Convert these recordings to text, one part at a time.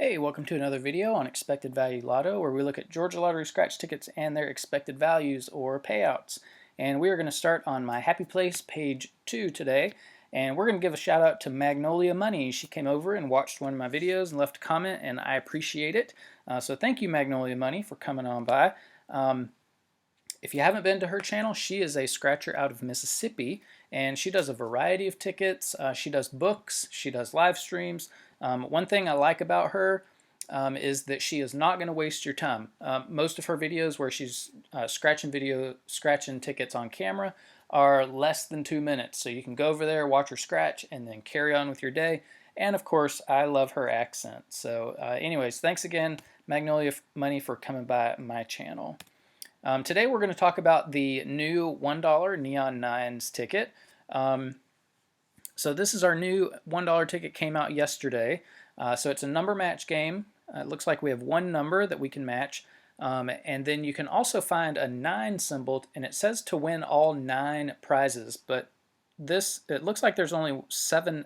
Hey, welcome to another video on expected value lotto, where we look at Georgia Lottery scratch tickets and their expected values or payouts. And we are going to start on my happy place page 2 today, and we're going to give a shout out to Magnolia Money. She came over and watched one of my videos and left a comment, and I appreciate it. So thank you, Magnolia Money, for coming on by. If you haven't been to her channel, she is a scratcher out of Mississippi, and she does a variety of tickets. She does books, she does live streams. One thing I like about her is that she is not going to waste your time. Most of her videos where she's scratching tickets on camera are less than 2 minutes. So you can go over there, watch her scratch, and then carry on with your day. And of course, I love her accent. So anyways, thanks again, Magnolia Money, for coming by my channel. Today we're going to talk about the new $1 Neon Nines ticket. So this is our new $1 ticket, came out yesterday. So it's a number match game. It looks like we have one number that we can match. And then you can also find a 9 symbol, and it says to win all 9 prizes. But it looks like there's only 7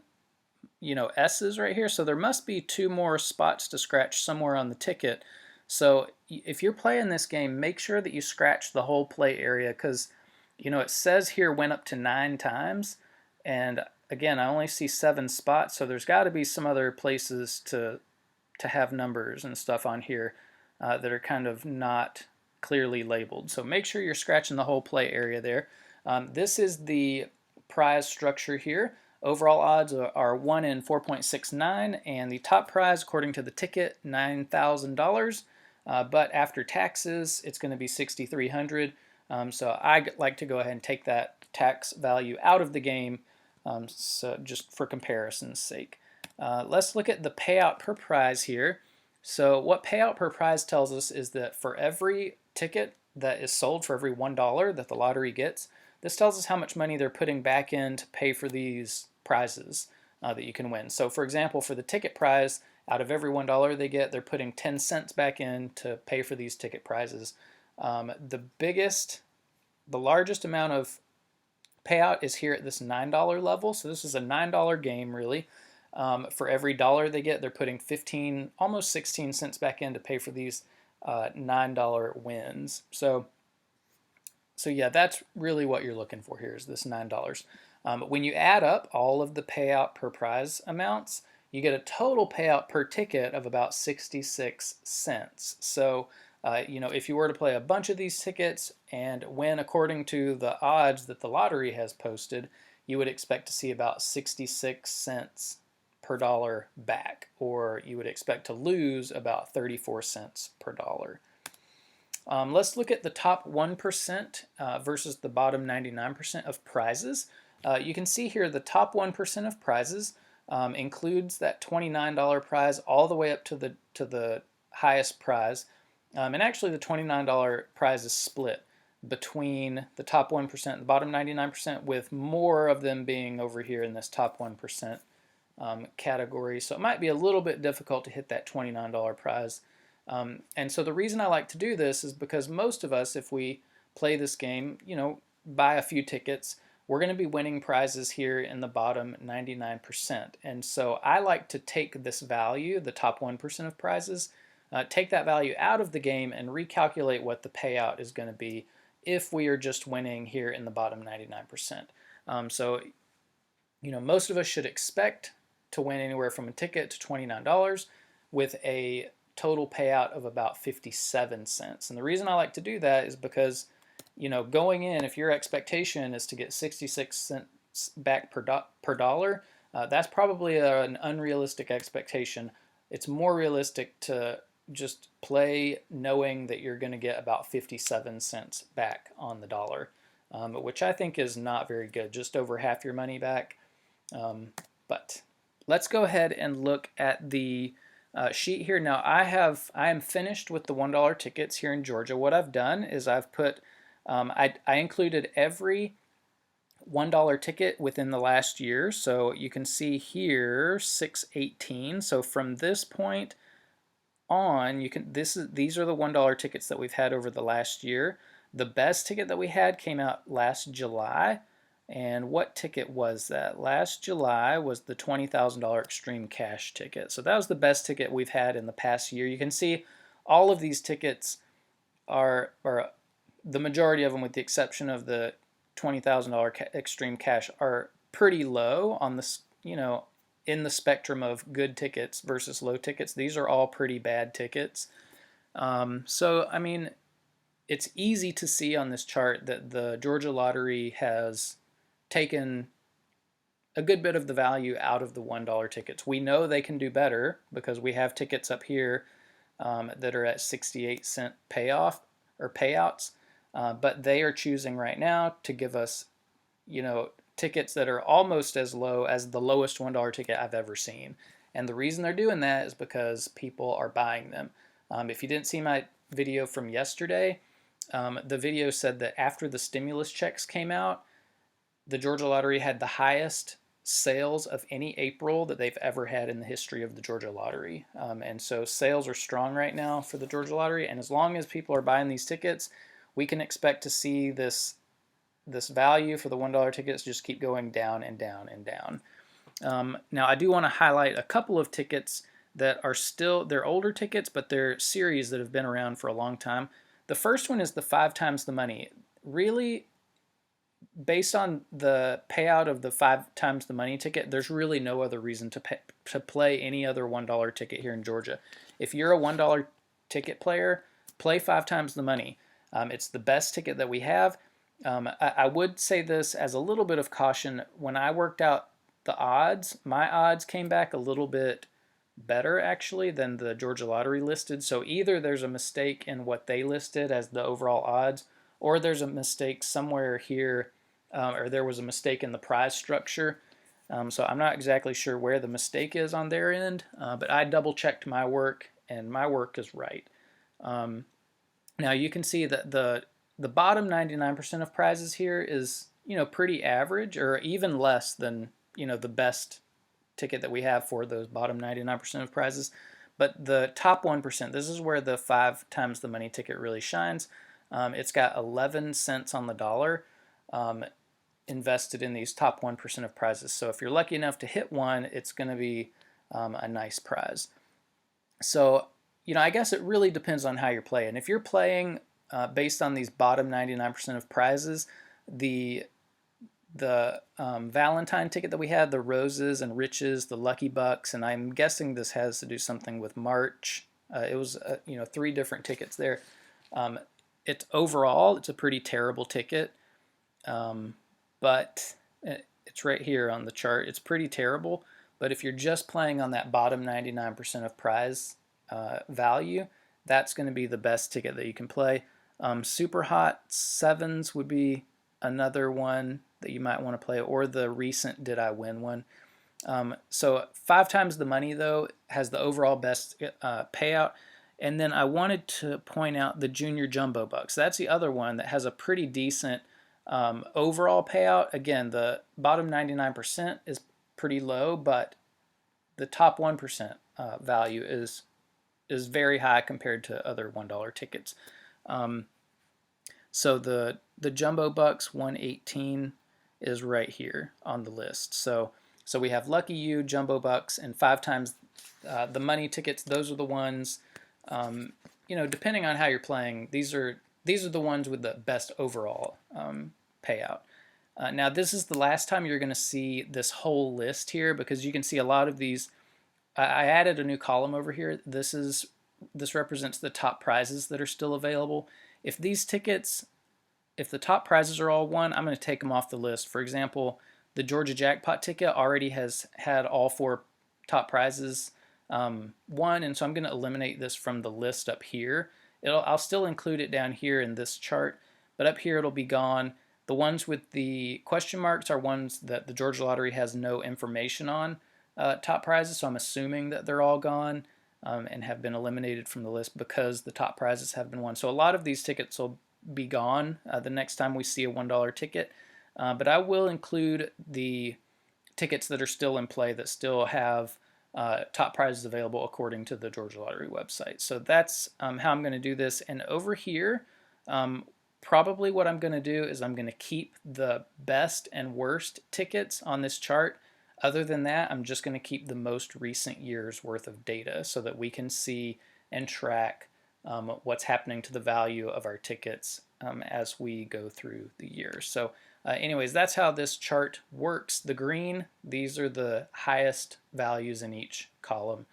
S's right here. So there must be 2 more spots to scratch somewhere on the ticket. So if you're playing this game, make sure that you scratch the whole play area, because it says here went up to 9 times, and again, I only see 7 spots, so there's got to be some other places to have numbers and stuff on here that are kind of not clearly labeled. So make sure you're scratching the whole play area there. This is the prize structure here. Overall odds are 1 in 4.69, and the top prize, according to the ticket, $9,000. But after taxes, it's going to be $6,300. So I like to go ahead and take that tax value out of the game, so just for comparison's sake. Let's look at the payout per prize here. So what payout per prize tells us is that for every ticket that is sold, for every $1 that the lottery gets, this tells us how much money they're putting back in to pay for these prizes that you can win. So for example, for the ticket prize, out of every $1 they get, they're putting 10 cents back in to pay for these ticket prizes. The largest amount of payout is here at this $9 level. So this is a $9 game, really. For every dollar they get, they're putting 15, almost 16 cents back in to pay for these $9 wins. So yeah, that's really what you're looking for here, is this $9. When you add up all of the payout per prize amounts, you get a total payout per ticket of about 66 cents. So, if you were to play a bunch of these tickets and win according to the odds that the lottery has posted, you would expect to see about 66 cents per dollar back, or you would expect to lose about 34 cents per dollar. Let's look at the top 1% versus the bottom 99% of prizes. You can see here the top 1% of prizes includes that $29 prize all the way up to the highest prize. And actually the $29 prize is split between the top 1% and the bottom 99%, with more of them being over here in this top 1% category. So it might be a little bit difficult to hit that $29 prize. And so the reason I like to do this is because most of us, if we play this game, buy a few tickets, we're going to be winning prizes here in the bottom 99%. And so I like to take this value, the top 1% of prizes, take that value out of the game and recalculate what the payout is going to be if we are just winning here in the bottom 99%. So, most of us should expect to win anywhere from a ticket to $29 with a total payout of about 57 cents. And the reason I like to do that is because going in, if your expectation is to get 66 cents back per dollar, that's probably an unrealistic expectation. It's more realistic to just play knowing that you're going to get about 57 cents back on the dollar, which I think is not very good, just over half your money back. But let's go ahead and look at the sheet here. Now I am finished with the $1 tickets here in Georgia. What I've done is I've put I included every $1 ticket within the last year. So you can see here 6/18. So from this point on, these are the $1 tickets that we've had over the last year. The best ticket that we had came out last July. And what ticket was that? Last July was the $20,000 Extreme Cash ticket. So that was the best ticket we've had in the past year. You can see all of these tickets or the majority of them, with the exception of the $20,000 Extreme Cash, are pretty low on the, in the spectrum of good tickets versus low tickets. These are all pretty bad tickets. So, I mean, it's easy to see on this chart that the Georgia Lottery has taken a good bit of the value out of the $1 tickets. We know they can do better because we have tickets up here that are at 68-cent payoff or payouts, but they are choosing right now to give us, tickets that are almost as low as the lowest $1 ticket I've ever seen. And the reason they're doing that is because people are buying them. If you didn't see my video from yesterday, the video said that after the stimulus checks came out, the Georgia Lottery had the highest sales of any April that they've ever had in the history of the Georgia Lottery. And so sales are strong right now for the Georgia Lottery. And as long as people are buying these tickets, we can expect to see this value for the $1 tickets just keep going down and down and down. Now, I do want to highlight a couple of tickets that are still, they're older tickets, but they're series that have been around for a long time. The first one is the 5 times the money. Really, based on the payout of the 5 times the money ticket, there's really no other reason to play any other $1 ticket here in Georgia. If you're a $1 ticket player, play 5 times the money. It's the best ticket that we have. I would say this as a little bit of caution. When I worked out the odds, my odds came back a little bit better actually than the Georgia Lottery listed. So either there's a mistake in what they listed as the overall odds, or there's a mistake somewhere here, or there was a mistake in the prize structure. So I'm not exactly sure where the mistake is on their end, but I double checked my work and my work is right. Now you can see that the bottom 99% of prizes here is, pretty average or even less than, the best ticket that we have for those bottom 99% of prizes. But the top 1%, this is where the 5 times the money ticket really shines. It's got 11 cents on the dollar invested in these top 1% of prizes. So if you're lucky enough to hit one, it's going to be a nice prize. So, I guess it really depends on how you're playing. If you're playing based on these bottom 99% of prizes, the Valentine ticket that we had, the Roses and Riches, the Lucky Bucks, and I'm guessing this has to do something with March. It was 3 different tickets there. It's overall, it's a pretty terrible ticket, but it's right here on the chart. It's pretty terrible, but if you're just playing on that bottom 99% of prize value, that's going to be the best ticket that you can play. Super Hot Sevens would be another one that you might want to play, or the recent Did I Win one. So 5 times the money, though, has the overall best payout. And then I wanted to point out the Junior Jumbo Bucks. That's the other one that has a pretty decent overall payout. Again, the bottom 99% is pretty low, but the top 1% value is very high compared to other $1 tickets. So the Jumbo Bucks 118 is right here on the list. So we have Lucky You, Jumbo Bucks, and 5 times the money tickets. Those are the ones. Depending on how you're playing, these are the ones with the best overall payout. Now this is the last time you're going to see this whole list here, because you can see a lot of these. I added a new column over here. This represents the top prizes that are still available. If the top prizes are all won, I'm going to take them off the list. For example, the Georgia Jackpot ticket already has had all 4 top prizes won, and so I'm going to eliminate this from the list up here. I'll still include it down here in this chart, but up here it'll be gone. The ones with the question marks are ones that the Georgia Lottery has no information on top prizes, so I'm assuming that they're all gone and have been eliminated from the list because the top prizes have been won. So a lot of these tickets will be gone the next time we see a $1 ticket, but I will include the tickets that are still in play that still have top prizes available according to the Georgia Lottery website. So that's how I'm going to do this. And over here, probably what I'm going to do is I'm going to keep the best and worst tickets on this chart. Other than that, I'm just going to keep the most recent year's worth of data so that we can see and track what's happening to the value of our tickets as we go through the year. So anyways, that's how this chart works. The green, these are the highest values in each column.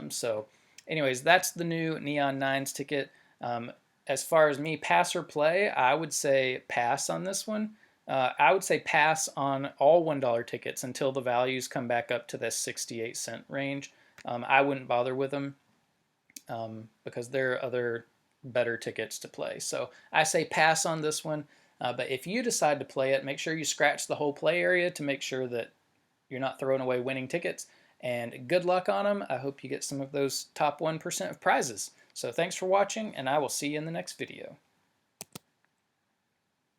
So anyways, that's the new Neon Nines ticket. As far as me, pass or play, I would say pass on this one. I would say pass on all $1 tickets until the values come back up to this 68-cent range. I wouldn't bother with them because there are other better tickets to play. So I say pass on this one. But if you decide to play it, make sure you scratch the whole play area to make sure that you're not throwing away winning tickets. And good luck on them. I hope you get some of those top 1% of prizes. So thanks for watching, and I will see you in the next video.